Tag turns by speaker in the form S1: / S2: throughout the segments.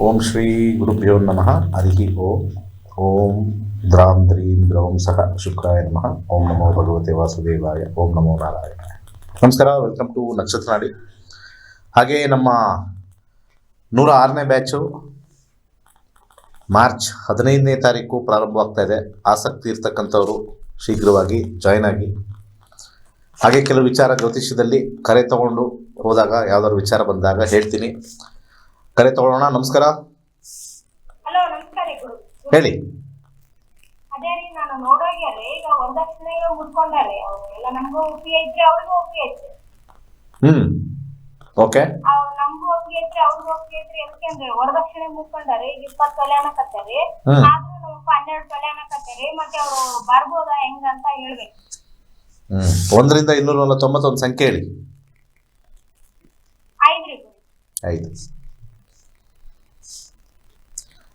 S1: ಓಂ ಶ್ರೀ ಗುರುಭ್ಯೋ ನಮಃ ಹರಿ ಓಂ. ಓಂ ದ್ರಾಂ ದ್ರೀಂ ದ್ರೌಂ ಸಹ ಶುಕ್ರಾಯ ನಮಃ. ಓಂ ನಮೋ ಭಗವತೆ ವಾಸುದೇವಾಯ. ಓಂ ನಮೋ ನಾರಾಯಣ. ನಮಸ್ಕಾರ, ವೆಲ್ಕಮ್ ಟು ನಕ್ಷತ್ರ ನಾಡಿ. ಹಾಗೆ ನಮ್ಮ 106ನೇ ಬ್ಯಾಚು ಮಾರ್ಚ್ 15ನೇ ತಾರೀಕು ಪ್ರಾರಂಭವಾಗ್ತಾ ಇದೆ. ಆಸಕ್ತಿ ಇರ್ತಕ್ಕಂಥವರು ಶೀಘ್ರವಾಗಿ ಜಾಯ್ನ್ ಆಗಿ. ಹಾಗೆ ಕೆಲವು ವಿಚಾರ ಜ್ಯೋತಿಷ್ಯದಲ್ಲಿ ಕರೆ ತಗೊಂಡು ಹೋದಾಗ ಯಾವ್ದಾದ್ರು ವಿಚಾರ ಬಂದಾಗ ಹೇಳ್ತೀನಿ. ಕರೆ ತಗೊಳ್ಳೋಣ. ನಮಸ್ಕಾರ.
S2: ಹಲೋ, ನಮಸ್ಕಾರ ಗುರು.
S1: ಹೇಳಿ.
S2: ಅದೇ ರೀ, ನಾನು ನೋಡೋಗ್ಯಾರೆ ಈಗ ವರದಕ್ಷಿಣೆ ಮುಟ್ಕೊಂಡಾರೆ. ಎಲ್ಲ ನಮಗೂ ಒಪ್ಪಿಗೆ ಐತ್ರಿ, ಅವ್ರಿಗೂ ಒಪ್ಪಿಗೆ ಐತ್ರಿ.
S1: ಓಕೆ.
S2: ನಮಗೂ ಒಪ್ಪಿಗೆ ಐತ್ರಿ, ಅವ್ರಿಗೂ ಒಪ್ಪಿಗೆ ಐತ್ರಿ. ಯಾಕಂದ್ರೆ ವರದಕ್ಷಿಣೆ ಮುಟ್ಕೊಂಡಾರೆ. ಈಗ 20 ತೊಲೆ ಅನ್ನಕತ್ತಾರೆ, ಆದ್ರೂ ನಮ್ಮ 12 ತೊಲೆ ಅನ್ನಕತ್ತಾರೆ. ಮತ್ತೆ ಅವ್ರು ಬರ್ಬೋದಾ ಹೆಂಗಂತ ಹೇಳ್ಬೇಕು.
S1: 1ರಿಂದ 249 ಒಂದು ಸಂಖ್ಯೆ ಹೇಳಿ.
S2: 5 ರೀ ಗುರು.
S1: 5.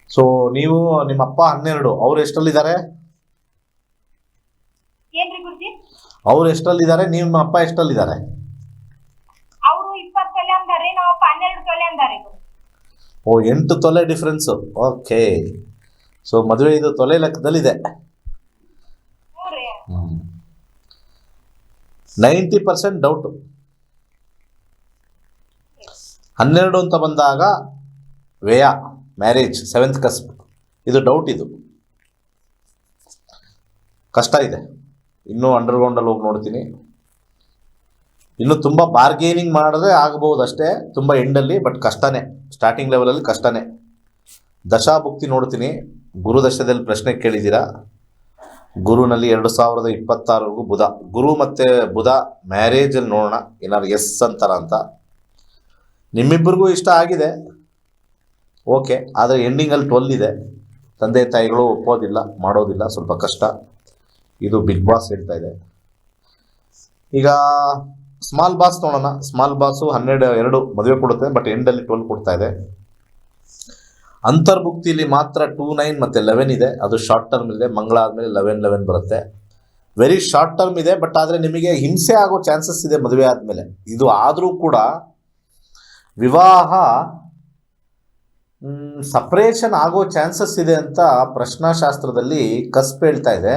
S1: ಸೊ ನೀವು ನಿಮ್ಮ ಅಪ್ಪ 12, ಅವ್ರು ಎಷ್ಟರಲ್ಲಿದ್ದಾರೆ?
S2: ಏನ್ರಿ ಗುರುಜಿ?
S1: ಅವ್ರು ಎಷ್ಟರಲ್ಲಿದ್ದಾರೆ, ನಿಮ್ಮ ಅಪ್ಪ ಎಷ್ಟರಲ್ಲಿದ್ದಾರೆ?
S2: ಅವರು 20 ತೊಲೆ ಅಂದಾರೆ, ನಾವು 12 ತೊಲೆ ಅಂದಾರೆ ಗುರು.
S1: 8 ತೊಲೆ ಡಿಫ್ರೆನ್ಸು. ಓಕೆ. ಸೊ ಮದುವೆ ಇದು ತೊಲೆ ಲೆಕ್ಕದಲ್ಲಿದೆ. 90% ಡೌಟು. 12 ಅಂತ ಬಂದಾಗ ವ್ಯಯ, ಮ್ಯಾರೇಜ್, 7th ಕಸ್ಪ್, ಇದು ಡೌಟ್. ಇದು ಕಷ್ಟ ಇದೆ. ಇನ್ನೂ ಅಂಡರ್ಗ್ರೌಂಡಲ್ಲಿ ಹೋಗಿ ನೋಡ್ತೀನಿ. ಇನ್ನು ತುಂಬ ಬಾರ್ಗೇನಿಂಗ್ ಮಾಡಿದ್ರೆ ಆಗಬಹುದು ಅಷ್ಟೇ, ತುಂಬ ಎಂಡಲ್ಲಿ. ಬಟ್ ಕಷ್ಟನೇ, ಸ್ಟಾರ್ಟಿಂಗ್ ಲೆವೆಲಲ್ಲಿ ಕಷ್ಟನೇ. ದಶಾಭುಕ್ತಿ ನೋಡ್ತೀನಿ. ಗುರು ದಶದಲ್ಲಿ ಪ್ರಶ್ನೆ ಕೇಳಿದ್ದೀರಾ. ಗುರುನಲ್ಲಿ 2026ವರೆಗೂ ಬುಧ, ಗುರು ಮತ್ತು ಬುಧ ಮ್ಯಾರೇಜಲ್ಲಿ ನೋಡೋಣ ಏನಾದ್ರು ಎಸ್ ಅಂತಾರ ಅಂತ. ನಿಮ್ಮಿಬ್ಬರಿಗೂ ಇಷ್ಟ ಆಗಿದೆ, ಓಕೆ. ಆದರೆ ಎಂಡಿಂಗಲ್ಲಿ 12 ಇದೆ. ತಂದೆ ತಾಯಿಗಳು ಒಪ್ಪೋದಿಲ್ಲ, ಮಾಡೋದಿಲ್ಲ, ಸ್ವಲ್ಪ ಕಷ್ಟ. ಇದು ಬಿಗ್ ಬಾಸ್ ಹೇಳ್ತಾ ಇದೆ. ಈಗ ಸ್ಮಾಲ್ ಬಾಸ್ ನೋಡೋಣ. ಸ್ಮಾಲ್ ಬಾಸು 12 ಮದುವೆ ಕೊಡುತ್ತೆ, ಬಟ್ ಎಂಡಲ್ಲಿ 12 ಕೊಡ್ತಾ ಇದೆ. ಅಂತರ್ಭುಕ್ತಿಲಿ ಮಾತ್ರ 2, 9 ಮತ್ತು 11 ಇದೆ. ಅದು ಶಾರ್ಟ್ ಟರ್ಮ್ ಇದೆ. ಮಂಗಳ ಆದಮೇಲೆ 11 ಬರುತ್ತೆ. ವೆರಿ ಶಾರ್ಟ್ ಟರ್ಮ್ ಇದೆ. ಬಟ್ ಆದರೆ ನಿಮಗೆ ಹಿಂಸೆ ಆಗೋ ಚಾನ್ಸಸ್ ಇದೆ ಮದುವೆ ಆದಮೇಲೆ. ಇದು ಆದರೂ ಕೂಡ ವಿವಾಹ ಸಪ್ರೇಷನ್ ಆಗೋ ಚಾನ್ಸಸ್ ಇದೆ ಅಂತ ಪ್ರಶ್ನಾಶಾಸ್ತ್ರದಲ್ಲಿ ಕಸ್ಪ್ ಹೇಳ್ತಾ ಇದೆ.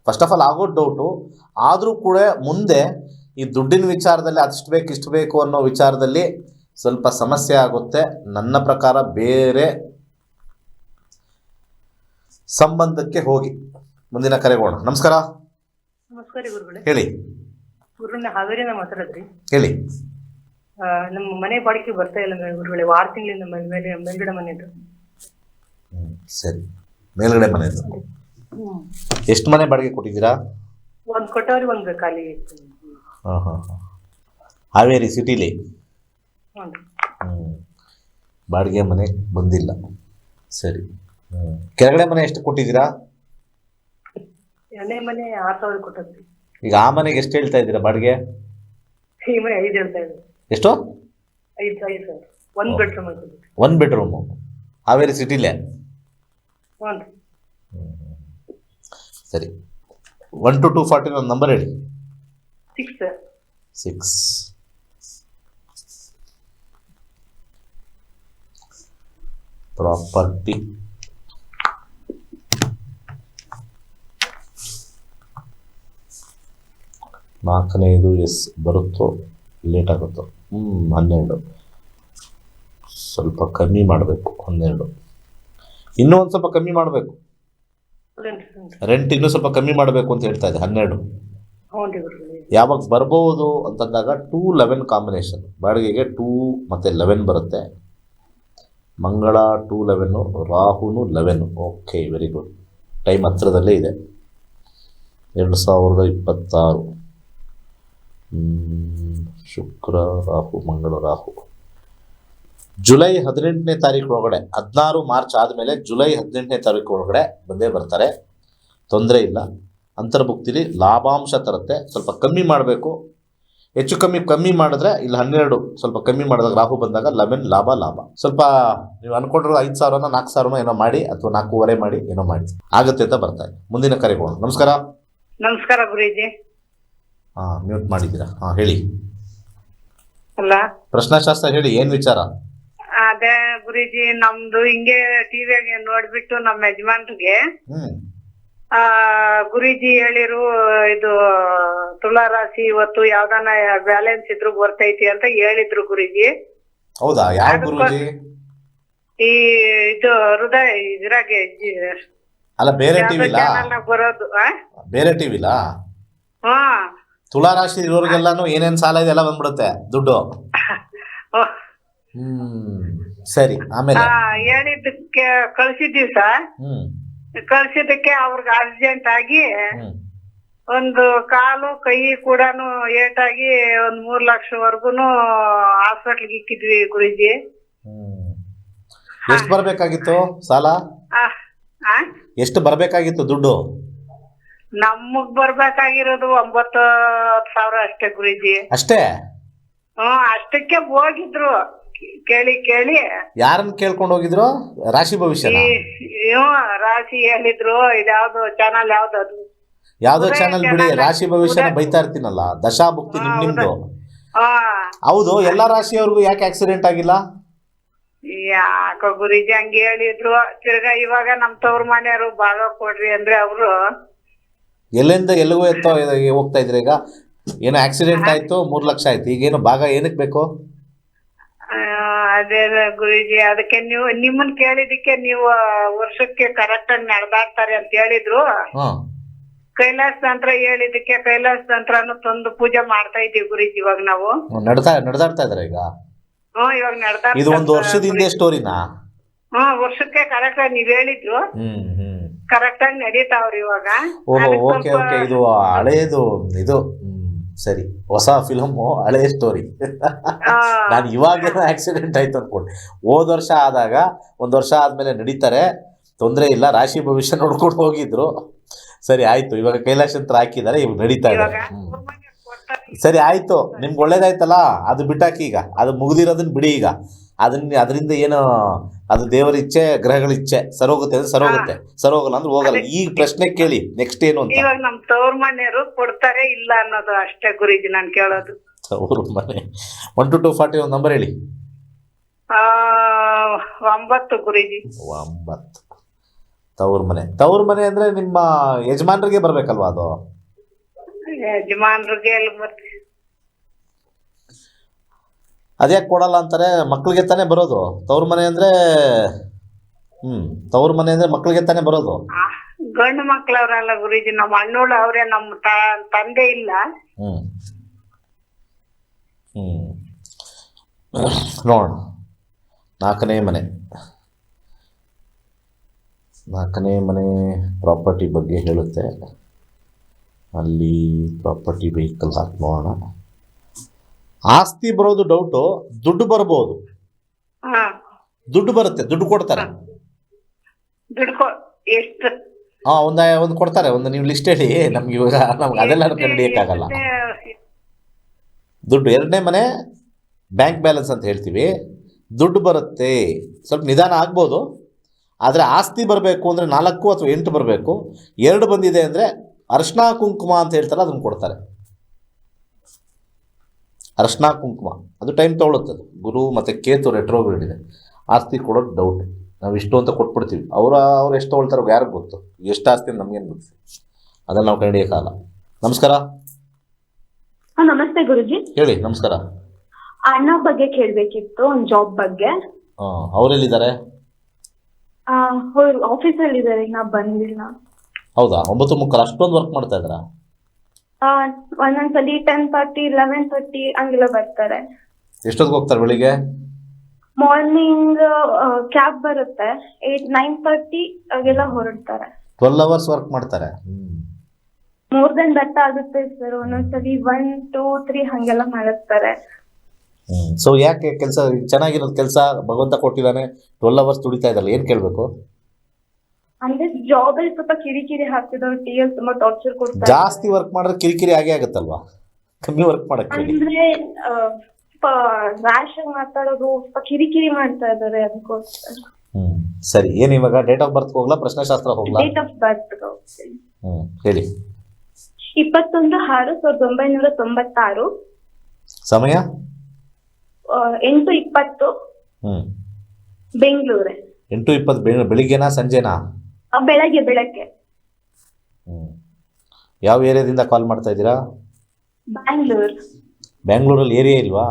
S1: ಫಸ್ಟ್ ಆಫ್ ಆಲ್ ಆಗೋದು ಡೌಟು. ಆದರೂ ಕೂಡ ಮುಂದೆ ಈ ದುಡ್ಡಿನ ವಿಚಾರದಲ್ಲಿ ಅಷ್ಟು ಬೇಕು ಇಷ್ಟು ಬೇಕು ಅನ್ನೋ ವಿಚಾರದಲ್ಲಿ ಸ್ವಲ್ಪ ಸಮಸ್ಯೆ ಆಗುತ್ತೆ. ನನ್ನ ಪ್ರಕಾರ ಬೇರೆ ಸಂಬಂಧಕ್ಕೆ ಹೋಗಿ. ಮುಂದಿನ ಕರೆಗೋಣ. ನಮಸ್ಕಾರ.
S3: ನಮಸ್ಕಾರ ಗುರುಗಳೇ.
S1: ಹೇಳಿ.
S3: ಗುರುಗಳನ್ನ ಹಾವೇರಿಯಿಂದ ಮಾತಾಡೋದ್ರಿ.
S1: ಹೇಳಿ.
S3: ನಮ್ಮ ಮನೆ ಬಾಡಿಗೆ ಬರ್ತಾ ಇಲ್ಲ ಗುರುಗಳೇ. 6 ತಿಂಗಳಿಂದ ಮೇಲ್ಗಡೆ ಮನೆದು.
S1: ಸರಿ, ಮೇಲ್ಗಡೆ ಮನೆದು. ಎಷ್ಟು ಮನೆ ಬಾಡಿಗೆ ಕೊಟ್ಟಿದ್ದೀರಾ?
S3: ಒಂದು ಕೊಟ್ಟವ್ರಿ, ಒಂದು ಖಾಲಿ.
S1: ಹಾವೇರಿ ಸಿಟಿಲಿ.
S3: ಹ್ಞೂ.
S1: ಬಾಡಿಗೆ ಮನೆ ಬಂದಿಲ್ಲ. ಸರಿ. ಕೆಳಗಡೆ ಮನೆ ಎಷ್ಟು ಕೊಟ್ಟಿದ್ದೀರಾ?
S3: 2ನೇ ಮನೆ 6,000 ಕೊಟ್ಟದ್ರಿ.
S1: ಈಗ ಆ ಮನೆಗೆ ಎಷ್ಟು ಹೇಳ್ತಾ ಇದ್ದೀರಾ ಬಾಡಿಗೆ?
S3: ಈ ಮನೆ 5 ಹೇಳ್ತಾ ಇದ್ರಿ.
S1: ಎಷ್ಟು?
S3: 5,000. 1 ಬೆಡ್ರೂಮ್ ಆಯ್ತು.
S1: 1 ಬೆಡ್ರೂಮು ಹಾವೇರಿ ಸಿಟಿಲೇ?
S3: ಹ್ಞೂ.
S1: ಸರಿ. 1 to 240 ಒಂದು ನಂಬರ್ ಹೇಳಿ.
S3: 6.
S1: ಪ್ರಾಪರ್ಟಿ. ನಾಲ್ಕನೇದು ಎಸ್ ಬರುತ್ತೋ ಲೇಟ್ ಆಗುತ್ತೋ? 12. ಸ್ವಲ್ಪ ಕಮ್ಮಿ ಮಾಡಬೇಕು. 12 ಇನ್ನೂ ಒಂದು ಸ್ವಲ್ಪ ಕಮ್ಮಿ ಮಾಡಬೇಕು. ರೆಂಟ್ ಇನ್ನೂ ಸ್ವಲ್ಪ ಕಮ್ಮಿ ಮಾಡಬೇಕು ಅಂತ ಹೇಳ್ತಾ ಇದೆ. 12 ಯಾವಾಗ ಬರ್ಬೋದು ಅಂತಂದಾಗ 2-11 ಕಾಂಬಿನೇಷನ್. ಬಾಡಿಗೆಗೆ 2 ಮತ್ತು 11 ಬರುತ್ತೆ. ಮಂಗಳ 2-11, ರಾಹುನು 11. Okay, very good. ಟೈಮ್ ಹತ್ತಿರದಲ್ಲೇ ಇದೆ. 2026. ಶುಕ್ರ ರಾಹು, ಮಂಗಳ ರಾಹು. ಜುಲೈ 18ನೇ ತಾರೀಕು ಒಳಗಡೆ, 16 ಮಾರ್ಚ್ ಆದಮೇಲೆ ಜುಲೈ 18ನೇ ತಾರೀಕು ಒಳಗಡೆ ಬಂದೇ ಬರ್ತಾರೆ. ತೊಂದರೆ ಇಲ್ಲ. ಅಂತರ್ಭುಕ್ತಿಲಿ ಲಾಭಾಂಶ ತರುತ್ತೆ. ಸ್ವಲ್ಪ ಕಮ್ಮಿ ಮಾಡಬೇಕು. ಹೆಚ್ಚು ಕಮ್ಮಿ ಮಾಡಿದ್ರೆ ಇಲ್ಲಿ 12 ಸ್ವಲ್ಪ ಕಮ್ಮಿ ಮಾಡಿದಾಗ ರಾಹು ಬಂದಾಗ 11 ಲಾಭ. ಸ್ವಲ್ಪ ನೀವು ಅನ್ಕೊಂಡಿರೋ 5,000ನ 4,000 ಏನೋ ಮಾಡಿ, ಅಥವಾ 4,500 ಮಾಡಿ, ಏನೋ ಮಾಡಿ ಆಗುತ್ತೆ ಅಂತ ಬರ್ತಾರೆ. ಮುಂದಿನ ಕರೆಗೋಣ. ನಮಸ್ಕಾರ.
S3: ನಮಸ್ಕಾರ ಗುರುಜಿ.
S1: ಮ್ಯೂಟ್ ಮಾಡಿದ್ದೀರಾ? ಹೇಳಿ.
S3: ಅಲ್ಲ,
S1: ಪ್ರಶ್ನಾಶಾಸ್ತ್ರ ಹೇಳಿ, ಏನು ವಿಚಾರ?
S3: ಅದೇ ಗುರುಜಿ ನಮ್ದು ಹಿಂಗೆ ಟಿವಿಯಾಗ ನೋಡ್ಬಿಟ್ಟು ನಮ್ಮ ಯಜಮಾನ್ರಿಗೆ
S1: ಹ್ಮ್
S3: ಗುರುಜಿ ಹೇಳಿರು ಇದು ತುಲಾ ರಾಶಿ ಇವತ್ತು ಯಾವ್ದಾನ ಬ್ಯಾಲೆನ್ಸ್ ಇದ್ರು ಬರ್ತೈತಿ ಅಂತ ಹೇಳಿದ್ರು ಗುರುಜಿ.
S1: ಹೌದಾ? ಯಾವ ಗುರೂಜಿ?
S3: ಈ ಇದು ಹೃದಯ ಇದ್ರಾಗೆ
S1: ಅಲ್ಲ ಬೇರೆ ಟಿವಿಲ?
S3: ಬರೋದು
S1: ಬೇರೆ ಟಿವಿಲ?
S3: ಹಾ
S1: ತುಲಾ ರಾಶಿ ಇರೋರಿಗೆಲ್ಲಾನು ಏನೇನ್ ಸಾಲ ಇದೆ ಎಲ್ಲ ಬಂದ್ಬಿಡುತ್ತೆ ದುಡ್ಡು. ಸರಿ, ಆಮೇಲೆ
S3: ಹೇಳಿದ್ದಕ್ಕೆ ಕಳ್ಸಿದ್ದೀವಿ ಸರ್. ಕಳ್ಸಿದ್ದಕ್ಕೆ ಅವ್ರಿಗೆ ಅರ್ಜೆಂಟ್ ಆಗಿ ಒಂದು ಕಾಲು ಕೈ ಕೂಡ ಏಟಾಗಿ ಒಂದ್ 3 ಲಕ್ಷವರೆಗೂನು ಹಾಸ್ಪಿಟ್ಲ್ಗೆ ಇಕ್ಕಿದ್ವಿ ಗುರುಜಿ.
S1: ಎಷ್ಟು ಬರ್ಬೇಕಾಗಿತ್ತು ಸಾಲ? ಎಷ್ಟು ಬರ್ಬೇಕಾಗಿತ್ತು ದುಡ್ಡು?
S3: ನಮಗ್ ಬರ್ಬೇಕಾಗಿರೋದು 9,000 ಅಷ್ಟೇ ಗುರುಜಿ.
S1: ಅಷ್ಟೇ?
S3: ಅಷ್ಟಕ್ಕೆ ಹೋಗಿದ್ರು ಕೇಳಿ.
S1: ಯಾರನ್ನ ಕೇಳ್ಕೊಂಡು ಹೋಗಿದ್ರು? ರಾಶಿ ಭವಿಷ್ಯನ?
S3: ರಾಶಿ ಹೇಳಿದ್ರು. ಇದ್ಯಾವ್ದು ಚಾನಲ್ ಯಾವ್ದು ಅದು?
S1: ಯಾವ್ದೋ ಚಾನಲ್ ಬಿಡಿ, ರಾಶಿ ಭವಿಷ್ಯನ ಬೈತಾ ಇರ್ತೀನಲ್ಲ, ದಶಾಭುಕ್ತಿ ನಿಮ್ದು. ಹೌದು, ಎಲ್ಲಾ ರಾಶಿಯವ್ರಿಗೂ ಯಾಕೆ ಆಕ್ಸಿಡೆಂಟ್ ಆಗಿಲ್ಲ?
S3: ಯಾಕೋ ಗುರುಜಿ ಹಂಗೆ ಹೇಳಿದ್ರು. ತಿರ್ಗಾ ಇವಾಗ ನಮ್ ತವ್ರ ಮನೆಯವರು ಭಾಗ ಕೊಡ್ರಿ ಅಂದ್ರೆ ಅವರು
S1: ಎಲ್ಲಿಂದ ಎಲ್ಲಿಗೂ ಎತ್ತೋ ಹೋಗ್ತಾ ಇದ್ರಿ. ಈಗ ಏನೋ ಆಕ್ಸಿಡೆಂಟ್ ಆಯ್ತು, 3 ಲಕ್ಷ ಆಯ್ತು, ಈಗೇನು ಭಾಗ ಏನಕ್ಕೆ ಬೇಕು?
S3: ಅದೇ ಗುರುಜಿ, ಅದಕ್ಕೆ ನಿಮ್ಮನ್ ಕೇಳಿದಕ್ಕೆ ನೀವು ವರ್ಷಕ್ಕೆ ಕರೆಕ್ಟ್ ಆಗಿ ನಡೆದಾಡ್ತಾರೆ ಅಂತ ಹೇಳಿದ್ರು. ಕೈಲಾಸ ತಂತ್ರ ಹೇಳಿದಕ್ಕೆ ಕೈಲಾಸ ತಂತ್ರನು ತಂದು ಪೂಜೆ ಮಾಡ್ತಾ ಇದೀವಿ ಗುರುಜಿ. ಇವಾಗ ನಾವು
S1: ನಡೆದಾಡ್ತಾ ಇದಾರೆ ಈಗ.
S3: ಇವಾಗ ನಡೆದಾ. ಇದು
S1: 1 ವರ್ಷದ ಹಿಂದೆ ಸ್ಟೋರಿನಾ?
S3: ವರ್ಷಕ್ಕೆ ಕರೆಕ್ಟ್ ಆಗಿ ನೀವ್ ಹೇಳಿದ್ರು. ಕರೆಕ್ಟ್ ಆಗಿ ನಡೀತಾವ್ರಿ ಇವಾಗ.
S1: ಓಕೆ, ಇದು ಹಳೇದು ಇದು. ಸರಿ, ಹೊಸ ಫಿಲಮ್, ಹಳೆ ಸ್ಟೋರಿ. ನಾನು ಇವಾಗೇನೋ ಆಕ್ಸಿಡೆಂಟ್ ಆಯ್ತು ಅನ್ಕೊಂಡೆ. ಹೋದ ವರ್ಷ ಆದಾಗ 1 ವರ್ಷ ಆದ್ಮೇಲೆ ನಡೀತಾರೆ, ತೊಂದರೆ ಇಲ್ಲ. ರಾಶಿ ಭವಿಷ್ಯ ನೋಡ್ಕೊಂಡು ಹೋಗಿದ್ರು. ಸರಿ ಆಯ್ತು, ಇವಾಗ ಕೈಲಾಶಂತ್ರ ಹಾಕಿದ್ದಾರೆ, ಇವಾಗ ನಡೀತಾ ಇದ್ದಾರೆ. ಸರಿ ಆಯ್ತು, ನಿಮ್ಗೆ ಒಳ್ಳೇದಾಯ್ತಲ್ಲ, ಅದು ಬಿಟ್ಟಾಕಿ. ಈಗ ಅದು ಮುಗ್ದಿರೋದನ್ನ ಬಿಡಿ. ಈಗ ಅದರಿಂದ ಏನು, ಅದು ದೇವರ ಇಚ್ಛೆ, ಗ್ರಹಗಳ ಇಚ್ಛೆ. ಸರೋಗುತ್ತೆ ಅಂದ್ರೆ ಸರೋಗುತ್ತೆ, ಸರೋಗಲ್ಲ ಅಂದ್ರೆ ಹೋಗಲ್ಲ. ಈಗ ಪ್ರಶ್ನೆ ಕೇಳಿ, ನೆಕ್ಸ್ಟ್ ಏನು ಅಂತ.
S3: ಇವಾಗ ನಮ್ ತವ್ರ ಮನೆಯವರು ಕೊಡ್ತಾರೆ ಇಲ್ಲ ಅನ್ನೋದು ಅಷ್ಟೇ ಗುರುಜಿ ನಾನ್ ಕೇಳೋದು.
S1: ತವ್ರ ಮನೆ 1 to 240 ಒಂದು ನಂಬರ್ ಹೇಳಿ.
S3: 9 ಗುರುಜಿ.
S1: 9. ತವ್ರ ಮನೆ ಅಂದ್ರೆ ನಿಮ್ಮ ಯಜಮಾನ್ರಿಗೆ ಬರ್ಬೇಕಲ್ವಾ ಅದು?
S3: ಯಜಮಾನ್ರಿಗೆ ಎಲ್ಲಿ ಬರ್ತೀವಿ?
S1: ಅದ್ಯಾಕೆ ಕೊಡಲ್ಲ ಅಂತಾರೆ? ಮಕ್ಳಿಗೆ ತಾನೇ ಬರೋದು ತವ್ರ ಮನೆ ಅಂದ್ರೆ. ತವ್ರ ಮನೆ ಅಂದ್ರೆ ಮಕ್ಳಿಗೆ ತಾನೇ ಬರೋದು.
S3: ಗಂಡು ಮಕ್ಳವ್ರಲ್ಲ ಗುರುಜಿ, ನಮ್ಮ ಅಣ್ಣೋಳು ಅವ್ರೆ, ನಮ್ಮ ತಂದೆ ಇಲ್ಲ.
S1: ನೋಡ, 4ನೇ ಮನೆ ಪ್ರಾಪರ್ಟಿ ಬಗ್ಗೆ ಹೇಳುತ್ತೆ. ಅಲ್ಲಿ ಪ್ರಾಪರ್ಟಿ ವೆಹಿಕಲ್ ಹಾಕಿ ನೋಡೋಣ. ಆಸ್ತಿ ಬರೋದು ಡೌಟು, ದುಡ್ಡು ಬರ್ಬೋದು. ದುಡ್ಡು ಬರುತ್ತೆ, ದುಡ್ಡು ಕೊಡ್ತಾರೆ.
S3: ಎಷ್ಟು?
S1: ಒಂದು ಕೊಡ್ತಾರೆ. ಒಂದು ನೀವು ಲಿಸ್ಟ್ ಹೇಳಿ ನಮ್ಗೆ. ಇವಾಗ ನಮ್ಗೆ ಅದೆಲ್ಲ ಕಂಡಿಡಿಯಕ್ಕಾಗಲ್ಲ. ದುಡ್ಡು 2ನೇ ಮನೆ ಬ್ಯಾಂಕ್ ಬ್ಯಾಲೆನ್ಸ್ ಅಂತ ಹೇಳ್ತೀವಿ. ದುಡ್ಡು ಬರುತ್ತೆ, ಸ್ವಲ್ಪ ನಿಧಾನ ಆಗ್ಬೋದು. ಆದರೆ ಆಸ್ತಿ ಬರಬೇಕು ಅಂದರೆ 4 ಅಥವಾ 8 ಬರಬೇಕು. 2 ಬಂದಿದೆ ಅಂದರೆ ಅರ್ಶಿನ ಕುಂಕುಮ ಅಂತ ಹೇಳ್ತಾರೆ, ಅದನ್ನು ಕೊಡ್ತಾರೆ. ಅರ್ಶಿನ ಕುಂಕುಮ ಅದು ಟೈಮ್ ತೊಗೊಳುತ್ತೆ. ಗುರು ಮತ್ತು ಕೇತು ರೆಟ್ರೋಗ್ರೇಡ್ ಇದೆ. ಆಸ್ತಿ ಕೊಡೋದು ಡೌಟ್. ನಾವು ಇಷ್ಟು ಅಂತ ಕೊಟ್ಬಿಡ್ತೀವಿ. ಅವ್ರು ಎಷ್ಟು ತೊಗೊಳ್ತಾರೋ ಯಾರಿಗೆ ಗೊತ್ತು. ಎಷ್ಟು ಆಸ್ತಿ ಅಂತ ನಮಗೇನು ಗೊತ್ತು, ಅದನ್ನು ನಾವು ಕಂಡಿಡಿಯೋಕ್ಕಾಗಲ್ಲ. ನಮಸ್ಕಾರ.
S4: ನಮಸ್ತೆ ಗುರುಜಿ.
S1: ಹೇಳಿ. ನಮಸ್ಕಾರ.
S4: ಅಣ್ಣ ಬಗ್ಗೆ ಕೇಳಬೇಕಿತ್ತು, ಒಂದು ಜಾಬ್ ಬಗ್ಗೆ.
S1: ಅವರೆಲ್ಲಿದ್ದಾರೆ?
S4: ಅವ್ರು ಆಫೀಸಲ್ಲಿ ಇದ್ದಾರೆ, ನಾ ಬಂದಿಲ್ಲ.
S1: ಹೌದಾ? 9:30 ಅಷ್ಟೊಂದು ವರ್ಕ್ ಮಾಡ್ತಾ ಇದ್ದಾರಾ?
S4: ಒಂದೊಂದ್ಸಲಿ 10:30, 11:30 ಹಂಗೆಲ್ಲ ಬರ್ತಾರೆ.
S1: ಎಷ್ಟೊತ್ತಿಗೆ ಹೋಗ್ತಾರೆ ಬೆಳಿಗ್ಗೆ?
S4: ಮಾರ್ನಿಂಗ್ ಕ್ಯಾಬ್ ಬರುತ್ತೆ, 9:30 ಹಾಗೆಲ್ಲ ಹೊರಡ್ತಾರೆ.
S1: 12 hours ವರ್ಕ್ ಮಾಡ್ತಾರೆ.
S4: ಮೋರ್ ದೆನ್ ದಟ್ ಆಗುತ್ತೆ ಸರ್. ಒಂದೊಂದ್ಸಲಿ 1, 2, 3 ಹಂಗೆಲ್ಲ ಮಾಡಿಸ್ತಾರೆ.
S1: ಸೊ ಯಾಕೆ ಕೆಲಸ ಚೆನ್ನಾಗಿರೋದು ಕೆಲಸ ಭಗವಂತ ಕೊಟ್ಟಿದ್ದಾನೆ, 12 hours ದುಡಿತಾ ಇದ್ದಲ್ಲ, ಏನು ಕೇಳಬೇಕು?
S4: ಅಂದ್ರೆ ಜಾಬ್ ಅಲ್ಲಿ ಸ್ವಲ್ಪ ಕಿರಿಕಿರಿ ಹಾಕ್ತಿದ್ರು, ಟಿಎಲ್ ತುಂಬಾ ಟಾರ್ಚರ್ ಕೊಡ್ತಾರೆ.
S1: ಜಾಸ್ತಿ ವರ್ಕ್ ಮಾಡಿದ್ರೆ ಕಿರಿಕಿರಿ ಆಗೇ ಆಗುತ್ತಲ್ವಾ? ಕಮ್ಮಿ ವರ್ಕ್ ಮಾಡಕ್ಕೆ
S4: ಅಂದ್ರೆ ರ್ಯಾಶ್ ಆಗಿ ಮಾತಾಡೋದು, ಸ್ವಲ್ಪ ಕಿರಿಕಿರಿ ಮಾಡ್ತಾ ಇದಾರೆ, ಅದಕ್ಕೋಸ್ಕರ.
S1: ಸರಿ, ಏನು ಇವಾಗ ಡೇಟ್ ಆಫ್ ಬರ್ತ್ ಹೋಗ್ಲಾ, ಪ್ರಶ್ನೆಶಾಸ್ತ್ರ ಹೋಗ್ಲಾ?
S4: ಡೇಟ್ ಆಫ್ ಬರ್ತ್
S1: ಹೇಳಿ.
S4: 21/6/1996.
S1: ಸಮಯ
S4: 8:20. ಬೆಂಗಳೂರೇ.
S1: 8:20 ಬೆಳಿಗ್ಗೆನಾ ಸಂಜೆನಾ?
S4: ಬೆಳಗ್ಗೆ.
S1: ಯಾವ ಏರಿಯಾದಿಂದ ಕಾಲ್ ಮಾಡ್ತಾ ಇದ್ದೀರಾ?
S4: ಬ್ಯಾಂಗ್ಳೂರ್.
S1: ಬ್ಯಾಂಗ್ಳೂರಲ್ಲಿ ಏರಿಯಾ ಇಲ್ವಾ?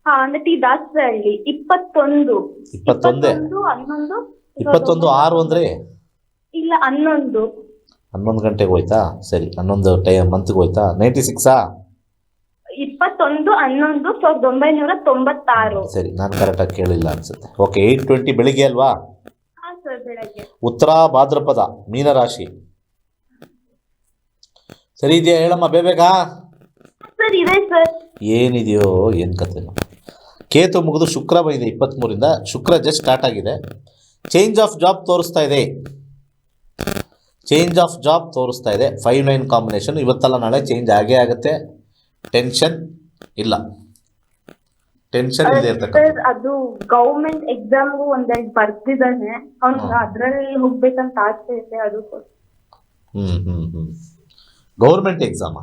S4: ಅಂದ್ರೆ ಟಿ ದಾಸರಹಳ್ಳಿ. 21 11
S1: 21:06 ಅಂದರೆ
S4: ಇಲ್ಲ 11
S1: ಗಂಟೆಗೆ ಹೋಯ್ತಾ? ಸರಿ, 11 ಮಂತ್ಗೆ ಹೋಯ್ತಾ? 96
S4: 21/11/1996.
S1: ಸರಿ, ನಾನು ಕರೆಕ್ಟಾಗಿ ಕೇಳಿಲ್ಲ ಅನ್ಸುತ್ತೆ. ಓಕೆ, 8:20 ಬೆಳಿಗ್ಗೆ ಅಲ್ವಾ?
S4: ಹಾ ಸರ್, ಬೆಳಗ್ಗೆ.
S1: ಉತ್ತರ ಭಾದ್ರಪದ, ಮೀನರಾಶಿ. ಸರಿ ಇದೆಯಾ ಹೇಳಮ್ಮ ಬೇಗ.
S4: ಸರ್ ಇದೆ ಸರ್.
S1: ಏನಿದೆಯೋ ಏನು ಕಥೆನೋ. ಕೇತು ಮುಗಿದು ಶುಕ್ರ ಬಂದಿದೆ 23ರಿಂದ. ಶುಕ್ರ ಜಸ್ಟ್ ಸ್ಟಾರ್ಟ್ ಆಗಿದೆ. ಚೇಂಜ್ ಆಫ್ ಜಾಬ್ ತೋರಿಸ್ತಾ ಇದೆ. 5-9 ಕಾಂಬಿನೇಷನ್. ಇವತ್ತಲ್ಲ ನಾಳೆ ಚೇಂಜ್ ಆಗೇ ಆಗುತ್ತೆ. ಟೆನ್ಷನ್ ಇಲ್ಲ ಇರ್ತಕ್ಕಂಥ.
S4: ಅದು ಗೌರ್ಮೆಂಟ್ ಎಕ್ಸಾಮ್ಗೂ ಒಂದೆರಡು ಬರ್ದಿದ್ದಾನೆ. ಅವ್ನಿಗೆ ಅದ್ರಲ್ಲಿ ಹೋಗ್ಬೇಕಂತ ಆಸೆ ಇದೆ. ಅದಕ್ಕೋಸ್ಕರ
S1: ಗೌರ್ಮೆಂಟ್ ಎಕ್ಸಾಮ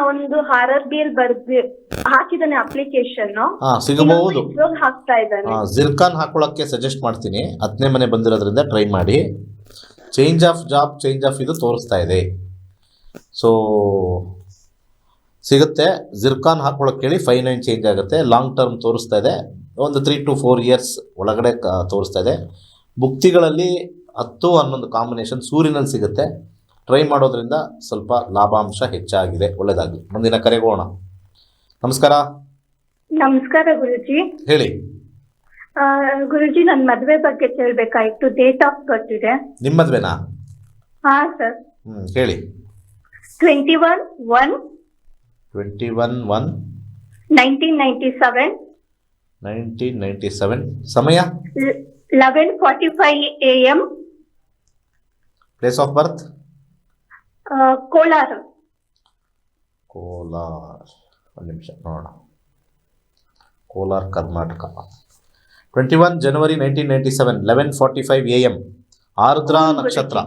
S4: ಒಂದು RRB ಬರ್ದಿ ಹಾಕಿದಾನೆ ಅಪ್ಲಿಕೇಶನ್.
S1: ಸಿಗಬಹುದು.
S4: ಹಾಕ್ತಾ ಇದ್ದಾನೆ.
S1: ಜಿರ್ಕಾನ್ ಹಾಕೊಳ್ಳೋಕ್ಕೆ ಸಜೆಸ್ಟ್ ಮಾಡ್ತೀನಿ. 10ನೇ ಮನೆ ಬಂದಿರೋದ್ರಿಂದ ಟ್ರೈ ಮಾಡಿ. Change of job, change of ಇದು ತೋರಿಸ್ತಾ ಇದೆ. ಸೊ ಸಿಗುತ್ತೆ. ಜಿರ್ಕಾನ್ ಹಾಕೊಳ್ಳೋಕೆ ಹೇಳಿ 5-9 ಚೇಂಜ್ ಆಗುತ್ತೆ. ಲಾಂಗ್ ಟರ್ಮ್ ತೋರಿಸ್ತಾ ಇದೆ. ಒಂದು 3 to 4 ಇಯರ್ಸ್ ಒಳಗಡೆ ತೋರಿಸ್ತಾ ಇದೆ. ಭುಕ್ತಿಗಳಲ್ಲಿ 10-11 ಕಾಂಬಿನೇಷನ್ ಸೂರ್ಯನಲ್ಲಿ ಸಿಗುತ್ತೆ. ಟ್ರೈ ಮಾಡೋದ್ರಿಂದ ಸ್ವಲ್ಪ ಲಾಭಾಂಶ ಹೆಚ್ಚಾಗಿದೆ. ಒಳ್ಳೆಯದಾಗಲಿ. ಮುಂದಿನ ಕರೆಗೋಣ. ನಮಸ್ಕಾರ.
S4: ನಮಸ್ಕಾರ ಗುರುಜಿ.
S1: ಹೇಳಿ
S4: ಗುರುಜಿ, ನನ್ನ ಮದುವೆ ಬಗ್ಗೆ ಕೇಳಬೇಕಾಯ್ತು. ಡೇಟ್ ಆಫ್ ಬರ್ತ್ ಇದೆ.
S1: ನಿಮ್ಮ ಮದುವೆನಾ?
S4: ಹಾ ಸರ್.
S1: ಹೇಳಿ.
S4: 21/1
S1: 1997. ಸಮಯ
S4: 11:45 AM.
S1: Place of birth
S4: Kolar.
S1: ಒಂದು ನಿಮಿಷ ನೋಡೋಣ. ಕೋಲಾರ, ಕರ್ನಾಟಕ. 21 ಜನವರಿ 1997, 11:45 AM. ಆರ್ದ್ರ ನಕ್ಷತ್ರ,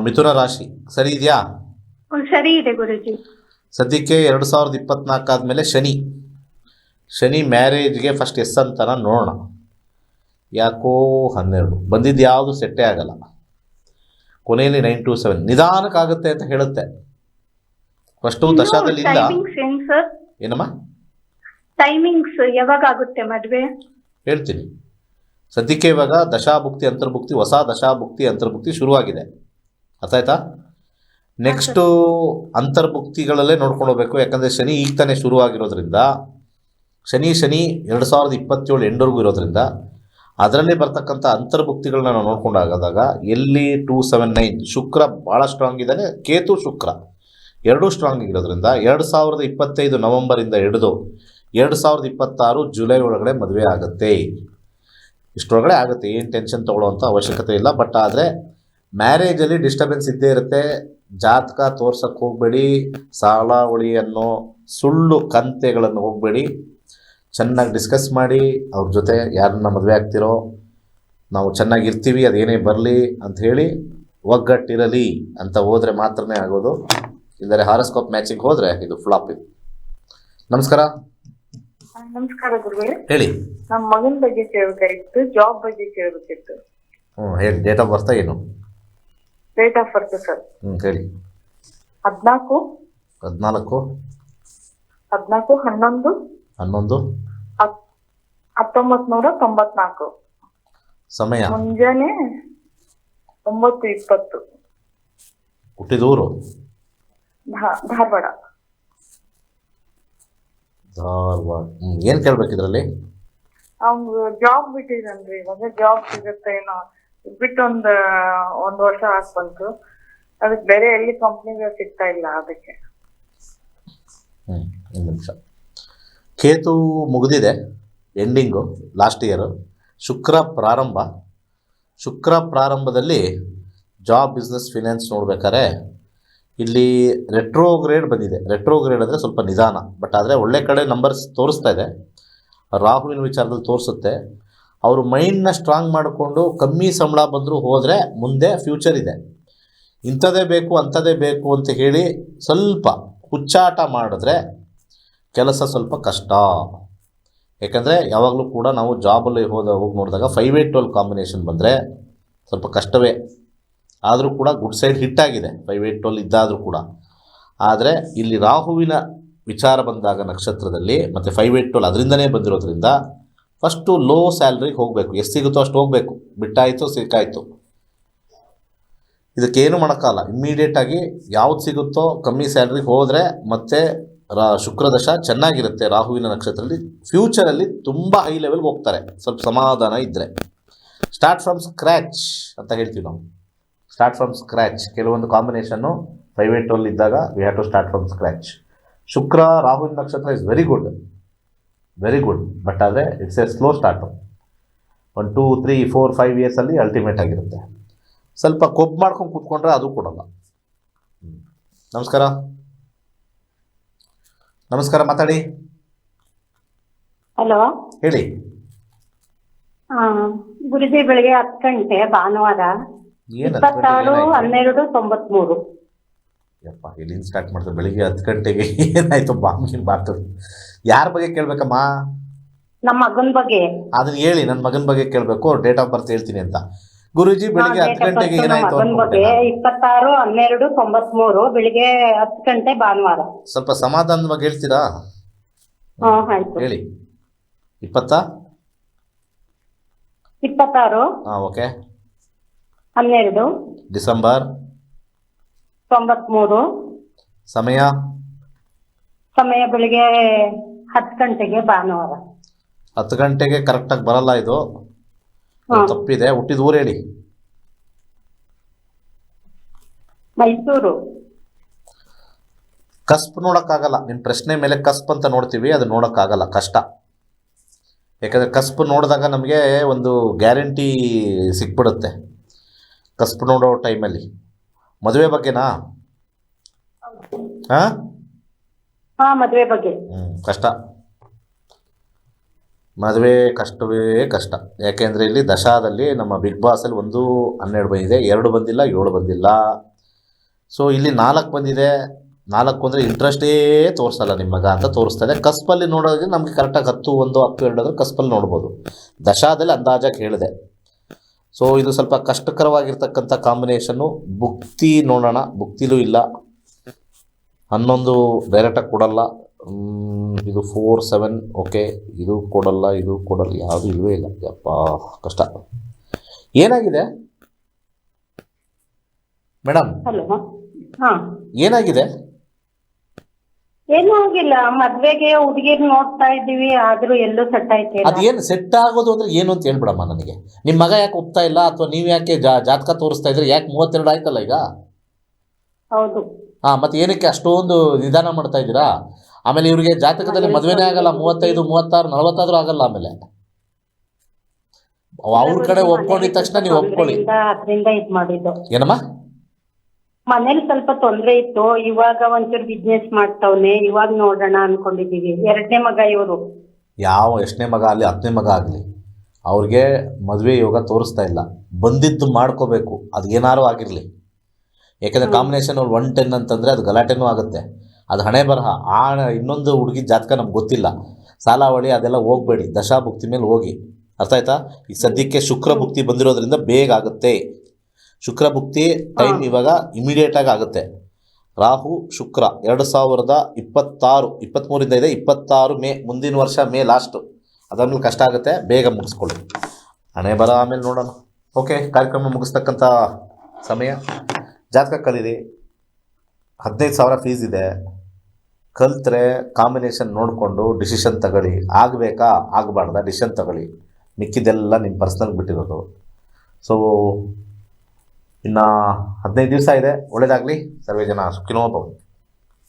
S1: ಮಿಥುನ ರಾಶಿ. ಸರಿ ಇದೆಯಾ?
S4: ಸರಿ ಇದೆ ಗುರುಜಿ.
S1: ಸದ್ಯಕ್ಕೆ 2024 ಆದಮೇಲೆ ಶನಿ ಮ್ಯಾರೇಜ್ಗೆ ಫಸ್ಟ್ ಎಸ್ ಅಂತಾನ ನೋಡೋಣ. ಯಾಕೋ 12 ಬಂದಿದ್ದು ಯಾವುದು ಸೆಟ್ಟೇ ಆಗಲ್ಲ. ಕೊನೆಯಲ್ಲಿ 927 ನಿಧಾನಕ್ಕಾಗುತ್ತೆ ಅಂತ ಹೇಳುತ್ತೆ. ಫಸ್ಟು ದಶಾದಲ್ಲಿ ಇಲ್ಲ. ಏನಮ್ಮ
S4: ಟೈಮಿಂಗ್ಸ್ ಯಾವಾಗ ಆಗುತ್ತೆ ಮದುವೆ?
S1: ಹೇಳ್ತೀನಿ. ಸದ್ಯಕ್ಕೆ ಇವಾಗ ದಶಾಭುಕ್ತಿ ಅಂತರ್ಭುಕ್ತಿ, ಹೊಸ ದಶಾಭುಕ್ತಿ ಅಂತರ್ಭುಕ್ತಿ ಶುರುವಾಗಿದೆ. ಅರ್ಥ ಆಯ್ತಾ? ನೆಕ್ಸ್ಟು ಅಂತರ್ಭುಕ್ತಿಗಳಲ್ಲೇ ನೋಡ್ಕೊಂಡು ಹೋಗ್ಬೇಕು. ಯಾಕಂದರೆ ಶನಿ ಈಗ ತಾನೇ ಶುರುವಾಗಿರೋದ್ರಿಂದ, ಶನಿ 2027 ಎಂಡ್ವರೆಗೂ ಇರೋದ್ರಿಂದ ಅದರಲ್ಲಿ ಬರ್ತಕ್ಕಂಥ ಅಂತರ್ಭುಕ್ತಿಗಳನ್ನ ನಾವು ನೋಡ್ಕೊಂಡಾಗದಾಗ ಎಲ್ಲಿ 279 ಶುಕ್ರ ಭಾಳ ಸ್ಟ್ರಾಂಗ್ ಇದ್ದಾನೆ. ಕೇತು ಶುಕ್ರ ಎರಡೂ ಸ್ಟ್ರಾಂಗ್ ಆಗಿರೋದ್ರಿಂದ 2025 ನವಂಬರಿಂದ ಹಿಡಿದು 2026 ಜುಲೈ ಒಳಗಡೆ ಮದುವೆ ಆಗುತ್ತೆ. ಇಷ್ಟರೊಳಗಡೆ ಆಗುತ್ತೆ. ಏನು ಟೆನ್ಷನ್ ತೊಗೊಳ್ಳೋವಂಥ ಅವಶ್ಯಕತೆ ಇಲ್ಲ. ಬಟ್ ಆದರೆ ಮ್ಯಾರೇಜಲ್ಲಿ ಡಿಸ್ಟರ್ಬೆನ್ಸ್ ಇದ್ದೇ ಇರುತ್ತೆ. ಜಾತಕ ತೋರ್ಸಕ್ಕೆ ಹೋಗಬೇಡಿ. ಸಾಲ ಉಳಿ ಅನ್ನೋ ಸುಳ್ಳು ಕಂತೆಗಳನ್ನು ಹೋಗಬೇಡಿ. ಚೆನ್ನಾಗಿ ಡಿಸ್ಕಸ್ ಮಾಡಿ ಅವ್ರ ಜೊತೆ ಯಾರನ್ನ ಮದುವೆ ಆಗ್ತಿರೋ, ನಾವು ಚೆನ್ನಾಗಿರ್ತೀವಿ, ಅದೇನೇ ಬರಲಿ ಅಂತ ಹೇಳಿ ಒಗ್ಗಟ್ಟಿರಲಿ ಅಂತ ಹೋದರೆ ಮಾತ್ರನೇ ಆಗೋದು. ಇಲ್ಲರೆ ಹಾರೋಸ್ಕೋಪ್ ಮ್ಯಾಚಿಂಗ್ ಹೋದರೆ ಇದು ಫ್ಲಾಪ್. ಇದು. ನಮಸ್ಕಾರ.
S3: ನಮಸ್ಕಾರ ಗುರುಗಳೇ.
S1: ಹೇಳಿ.
S3: ನಮ್ಮ ಮಗನ ಬಗ್ಗೆ ಕೇಳಬೇಕಾಗಿತ್ತು, ಜಾಬ್ ಬಗ್ಗೆ ಕೇಳಬೇಕಿತ್ತು.
S1: ಹೇಳಿ. ಡೇಟ್ ಆಫ್ ಬರ್ತ್ ಏನು?
S3: ಡೇಟ್ ಆಫ್ ಬರ್ತ್ ಸರ್
S1: ಹೇಳಿ.
S3: 14 11 1994.
S1: ಸಮಯ
S3: ಮುಂಜಾನೆ 9:20.
S1: ಹುಟ್ಟಿದೂರು
S3: ಧಾರವಾಡ.
S1: ಏನು ಕೇಳ್ಬೇಕು ಇದರಲ್ಲಿ?
S3: ಅವ್ನು ಜಾಬ್ ಬಿಟ್ಟಿದನ್ರಿ. ಇವಾಗ ಜಾಬ್ ಸಿಗುತ್ತೆ ಏನೋ ಬಿಟ್ಟು ಒಂದು ವರ್ಷ ಆಗಿ ಬಂತು. ಅದಕ್ಕೆ ಬೇರೆ ಎಲ್ಲಿ ಕಂಪ್ನಿಗೆ ಸಿಗ್ತಾ ಇಲ್ಲ. ಅದಕ್ಕೆ
S1: ಒಂದು ನಿಮಿಷ. ಕೇತು ಮುಗಿದಿದೆ, ಎಂಡಿಂಗು ಲಾಸ್ಟ್ ಇಯರು. ಶುಕ್ರ ಪ್ರಾರಂಭದಲ್ಲಿ ಜಾಬ್, ಬಿಸ್ನೆಸ್, ಫಿನಾನ್ಸ್ ನೋಡ್ಬೇಕಾದ್ರೆ ಇಲ್ಲಿ ರೆಟ್ರೋಗ್ರೇಡ್ ಬಂದಿದೆ. ರೆಟ್ರೋಗ್ರೇಡ್ ಅಂದರೆ ಸ್ವಲ್ಪ ನಿಧಾನ, ಬಟ್ ಆದರೆ ಒಳ್ಳೆ ಕಡೆ ನಂಬರ್ಸ್ ತೋರಿಸ್ತಾ ಇದೆ. ರಾಹುವಿನ ವಿಚಾರದಲ್ಲಿ ತೋರಿಸುತ್ತೆ. ಅವರು ಮೈಂಡ್ನ ಸ್ಟ್ರಾಂಗ್ ಮಾಡಿಕೊಂಡು ಕಮ್ಮಿ ಸಂಬಳ ಬಂದರೂ ಹೋದರೆ ಮುಂದೆ ಫ್ಯೂಚರ್ ಇದೆ. ಇಂಥದ್ದೇ ಬೇಕು ಅಂಥದ್ದೇ ಬೇಕು ಅಂತ ಹೇಳಿ ಸ್ವಲ್ಪ ಹುಚ್ಚಾಟ ಮಾಡಿದ್ರೆ ಕೆಲಸ ಸ್ವಲ್ಪ ಕಷ್ಟ. ಯಾಕಂದರೆ ಯಾವಾಗಲೂ ಕೂಡ ನಾವು ಜಾಬಲ್ಲಿ ಹೋಗಿ ನೋಡಿದಾಗ 5-8-12 ಕಾಂಬಿನೇಷನ್ ಬಂದರೆ ಸ್ವಲ್ಪ ಕಷ್ಟವೇ. ಆದರೂ ಕೂಡ ಗುಡ್ ಸೈಡ್ ಹಿಟ್ಟಾಗಿದೆ 5-8-12 ಇದ್ದಾದರೂ ಕೂಡ. ಆದರೆ ಇಲ್ಲಿ ರಾಹುವಿನ ವಿಚಾರ ಬಂದಾಗ ನಕ್ಷತ್ರದಲ್ಲಿ ಮತ್ತು 5-8-12 ಅದರಿಂದನೇ ಬಂದಿರೋದ್ರಿಂದ ಫಸ್ಟು ಲೋ ಸ್ಯಾಲ್ರಿಗೆ ಹೋಗಬೇಕು. ಎಷ್ಟು ಸಿಗುತ್ತೋ ಅಷ್ಟು ಹೋಗಬೇಕು. ಬಿಟ್ಟಾಯಿತು ಸಿಕ್ಕಾಯಿತು, ಇದಕ್ಕೇನು ಮಾಡೋಕ್ಕಲ್ಲ. ಇಮ್ಮಿಡಿಯೇಟಾಗಿ ಯಾವ್ದು ಸಿಗುತ್ತೋ ಕಮ್ಮಿ ಸ್ಯಾಲ್ರಿಗೆ ಹೋದರೆ ಮತ್ತು ಶುಕ್ರದಶ ಚೆನ್ನಾಗಿರುತ್ತೆ. ರಾಹುವಿನ ನಕ್ಷತ್ರದಲ್ಲಿ ಫ್ಯೂಚರಲ್ಲಿ ತುಂಬ ಹೈ ಲೆವೆಲ್ಗೆ ಹೋಗ್ತಾರೆ, ಸ್ವಲ್ಪ ಸಮಾಧಾನ ಇದ್ದರೆ. ಸ್ಟಾರ್ಟ್ ಫ್ರಮ್ ಸ್ಕ್ರ್ಯಾಚ್ ಅಂತ ಹೇಳ್ತೀವಿ ನಾವು. ಸ್ಟಾರ್ಟ್ ಫ್ರಮ್ ಸ್ಕ್ರ್ಯಾಚ್ ಕೆಲವೊಂದು ಕಾಂಬಿನೇಷನ್ನು 5-8-12 ಇದ್ದಾಗ we have to start from scratch. Shukra ರಾಹುವಿನ ನಕ್ಷತ್ರ ಇಸ್ ವೆರಿ ಗುಡ್, ಬಟ್ ಆದರೆ ಇಟ್ಸ್ ಎ ಸ್ಲೋ ಸ್ಟಾರ್ಟು. 1, 2, 3, 4, 5 ಇಯರ್ಸಲ್ಲಿ ಅಲ್ಟಿಮೇಟ್ ಆಗಿರುತ್ತೆ. ಸ್ವಲ್ಪ ಕೊಬ್ಬು ಮಾಡ್ಕೊಂಡು ಕೂತ್ಕೊಂಡ್ರೆ ಅದು ಕೊಡಲ್ಲ. ನಮಸ್ಕಾರ, ಮಾತಾಡಿ.
S5: ಹಲೋ,
S1: ಹೇಳಿ.
S5: ಗುರುಜಿ ಬೆಳಿಗ್ಗೆ 10 ಗಂಟೆ ಭಾನುವಾರ, 26/12/93.
S1: ಯಪ್ಪ, ಎಲ್ಲಿಂದ ಸ್ಟಾರ್ಟ್ ಮಾಡ್ತಾರೆ ಬೆಳಿಗ್ಗೆ 10 ಗಂಟೆಗೆ? ಏನಾಯ್ತು ಬಾಗ್ತದೆ? ಯಾರ ಬಗ್ಗೆ ಕೇಳಬೇಕಮ್ಮ?
S5: ನಮ್ಮ ಮಗನ ಬಗ್ಗೆ.
S1: ಅದನ್ನ ಹೇಳಿ. ನನ್ನ ಮಗನ ಬಗ್ಗೆ ಕೇಳಬೇಕು, ಡೇಟ್ ಆಫ್ ಬರ್ತ್ ಹೇಳ್ತೀನಿ ಅಂತ. ಗುರುಜಿ ಬೆಳಿಗ್ಗೆ 10 ಗಂಟೆಗೆ ಏನಾಯ್ತು?
S5: ಮಗನ ಬಗ್ಗೆ 26/12/93 ಬೆಳಿಗ್ಗೆ 10 ಗಂಟೆ ಭಾನುವಾರ.
S1: ಸ್ವಲ್ಪ ಸಮಾಧಾನದ ಬಗ್ಗೆ ಹೇಳ್ತೀರಾ?
S5: ಆಯ್ತು
S1: ಹೇಳಿ. 26 ಓಕೆ.
S5: 12
S1: ಡಿಸೆಂಬರ್
S5: 93. ಸಮಯ ಬೆಳಿಗ್ಗೆ 10 ಗಂಟೆಗೆ ಭಾನುವಾರ.
S1: 10 ಗಂಟೆಗೆ ಕರೆಕ್ಟಾಗಿ ಬರಲ್ಲ, ಇದು ತಪ್ಪಿದೆ. ಹುಟ್ಟಿದ ಊರು ಹೇಳಿ.
S5: ಮೈಸೂರು.
S1: ಕಸ್ಪ್ ನೋಡೋಕ್ಕಾಗಲ್ಲ. ನಿಮ್ಮ ಪ್ರಶ್ನೆ ಮೇಲೆ ಕಸ್ಪ್ ಅಂತ ನೋಡ್ತೀವಿ, ಅದು ನೋಡೋಕ್ಕಾಗಲ್ಲ, ಕಷ್ಟ. ಯಾಕಂದರೆ ಕಸ್ಪ್ ನೋಡಿದಾಗ ನಮಗೆ ಒಂದು ಗ್ಯಾರಂಟಿ ಸಿಕ್ಬಿಡುತ್ತೆ. ಕಸ್ಪ್ ನೋಡೋ ಟೈಮಲ್ಲಿ ಮದುವೆ ಬಗ್ಗೆನಾ?
S5: ಮದುವೆ ಬಗ್ಗೆ.
S1: ಕಷ್ಟ. ಮದುವೆ ಕಷ್ಟವೇ ಕಷ್ಟ. ಯಾಕೆಂದರೆ ಇಲ್ಲಿ ದಶಾದಲ್ಲಿ ನಮ್ಮ ಬಿಗ್ ಬಾಸಲ್ಲಿ 1, 12 ಬಂದಿದೆ, 2 ಬಂದಿಲ್ಲ, 7 ಬಂದಿಲ್ಲ. ಸೊ ಇಲ್ಲಿ 4 ಬಂದಿದೆ. 4 ಅಂದರೆ ಇಂಟ್ರೆಸ್ಟೇ ತೋರಿಸಲ್ಲ ನಿಮ್ಮ ಮಗ ಅಂತ ತೋರಿಸ್ತದೆ. ಕಸ್ಪಲ್ಲಿ ನೋಡೋದ್ರೆ ನಮಗೆ ಕರೆಕ್ಟಾಗಿ 10, 1, 10, 2 ಅಂದರೆ ಕಸ್ಪಲ್ಲಿ ನೋಡ್ಬೋದು. ದಶಾದಲ್ಲಿ ಅಂದಾಜಾಗಿ ಹೇಳಿದೆ. ಸೊ ಇದು ಸ್ವಲ್ಪ ಕಷ್ಟಕರವಾಗಿರ್ತಕ್ಕಂಥ ಕಾಂಬಿನೇಷನ್ನು. ಭುಕ್ತಿ ನೋಡೋಣ. ಭುಕ್ತಿಲೂ ಇಲ್ಲ. 11 ಡೈರೆಕ್ಟಾಗಿ ಕೊಡಲ್ಲ. ಇದು 4, 7 ಓಕೆ. ಇದು ಕೊಡಲ್ಲ, ಯಾವುದು ಇಲ್ಲವೇ ಇಲ್ಲ. ಯಪ್ಪ, ಕಷ್ಟ. ಏನಾಗಿದೆ ಮೇಡಮ್?
S5: ಹಲೋ.
S1: ಏನಾಗಿದೆ?
S5: ಏನೂ ಆಗಿಲ್ಲ. ಮದ್ವೆಗೆ ಹುಡುಗಿರ್ ನೋಡ್ತಾ ಇದ್ದೀವಿ, ಆದ್ರೂ ಎಲ್ಲೂ ಸೆಟ್ ಆಯ್ತಿಲ್ಲ.
S1: ಅದೇನು ಸೆಟ್ ಆಗೋದು ಅಂದ್ರೆ ಏನು ಅಂತ ಹೇಳ್ಬಿಡಮ್ಮ ನನಗೆ. ನಿಮ್ಮ ಮಗ ಯಾಕೆ ಒಪ್ತಾ ಇಲ್ಲ, ಅಥವಾ ನೀವು ಯಾಕೆ ಜಾತಕ ತೋರಿಸ್ತಾ ಇದ್ರೆ? ಯಾಕೆ 32 ಆಯ್ತಲ್ಲ ಈಗ?
S5: ಹೌದು.
S1: ಮತ್ತೆ ಏನಕ್ಕೆ ಅಷ್ಟೊಂದು ನಿಧಾನ ಮಾಡ್ತಾ ಇದ್ದೀರಾ? ಆಮೇಲೆ ಇವ್ರಿಗೆ ಜಾತಕದಲ್ಲಿ ಮದುವೆನೇ ಆಗಲ್ಲ. 35, 36, 40 ಆದ್ರೂ ಆಗಲ್ಲ. ಆಮೇಲೆ ಅವ್ರ ಕಡೆ ಒಪ್ಕೊಂಡಿದ ತಕ್ಷಣ ನೀವು ಒಪ್ಕೊಳ್ಳಿ.
S5: ಅದರಿಂದ ಇದ್ ಮಾಡಿದ್ದು.
S1: ಏನಮ್ಮ?
S5: ಮನೇಲಿ ಸ್ವಲ್ಪ ತೊಂದ್ರೆ ಇತ್ತು. ಇವಾಗ ಒಂಚೂರು ಬಿಸ್ನೆಸ್ ಮಾಡ್ತಾವ್ನೆ. ಇವಾಗ ನೋಡೋಣ ಅನ್ಕೊಂಡಿದೀವಿ. 2ನೇ ಮಗ ಇವರು.
S1: ಎಷ್ಟನೇ ಮಗ ಆಗಲಿ, 10ನೇ ಮಗ ಆಗಲಿ, ಅವ್ರಿಗೆ ಮದುವೆ ಯೋಗ ತೋರಿಸ್ತಾ ಇಲ್ಲ. ಬಂದಿದ್ದು ಮಾಡ್ಕೋಬೇಕು, ಅದು ಏನಾರು ಆಗಿರಲಿ. ಯಾಕೆಂದರೆ ಕಾಂಬಿನೇಷನ್ 1-10 ಅಂತಂದರೆ ಅದು ಗಲಾಟೆನೂ ಆಗುತ್ತೆ. ಅದು ಹಣೆ ಬರಹ. ಇನ್ನೊಂದು ಹುಡುಗಿ ಜಾತಕ ನಮ್ಗೆ ಗೊತ್ತಿಲ್ಲ. ಸಾಲಾವಳಿ ಅದೆಲ್ಲ ಹೋಗಬೇಡಿ. ದಶಾಭುಕ್ತಿ ಮೇಲೆ ಹೋಗಿ. ಅರ್ಥ ಆಯ್ತಾ? ಈಗ ಸದ್ಯಕ್ಕೆ ಶುಕ್ರ ಭುಕ್ತಿ ಬಂದಿರೋದ್ರಿಂದ ಬೇಗ ಆಗುತ್ತೆ. ಶುಕ್ರ ಭುಕ್ತಿ ಟೈಮ್ ಇವಾಗ ಇಮಿಡಿಯೇಟಾಗಿ ಆಗುತ್ತೆ. ರಾಹು ಶುಕ್ರ 2026, 23ರಿಂದ ಇದೆ. 26 ಮೇ, ಮುಂದಿನ ವರ್ಷ ಮೇ ಲಾಸ್ಟು. ಅದಾದ್ಮೇಲೆ ಕಷ್ಟ ಆಗುತ್ತೆ. ಬೇಗ ಮುಗಿಸ್ಕೊಳ್ಳಿ. ಹಣೆ ಬರ ಆಮೇಲೆ ನೋಡೋಣ. ಓಕೆ, ಕಾರ್ಯಕ್ರಮ ಮುಗಿಸ್ತಕ್ಕಂಥ ಸಮಯ. ಜಾತಕ ಕಲೀರಿ. 15,000 ಫೀಸ್ ಇದೆ. ಕಲ್ತ್ರೆ ಕಾಂಬಿನೇಷನ್ ನೋಡಿಕೊಂಡು ಡಿಸಿಷನ್ ತಗೊಳ್ಳಿ. ಆಗಬೇಕಾ ಆಗಬಾರ್ದ ಡಿಸಿಷನ್ ತಗೊಳ್ಳಿ. ಮಿಕ್ಕಿದೆಲ್ಲ ನಿಮ್ಮ ಪರ್ಸ್ನಲ್ಗೆ ಬಿಟ್ಟಿರೋದು. ಸೊ ಇನ್ನು 15 ದಿವಸ ಇದೆ. ಒಳ್ಳೆಯದಾಗಲಿ. ಸರ್ವೇ ಜನ ಸುಖಿನೋ ಭವಂತು.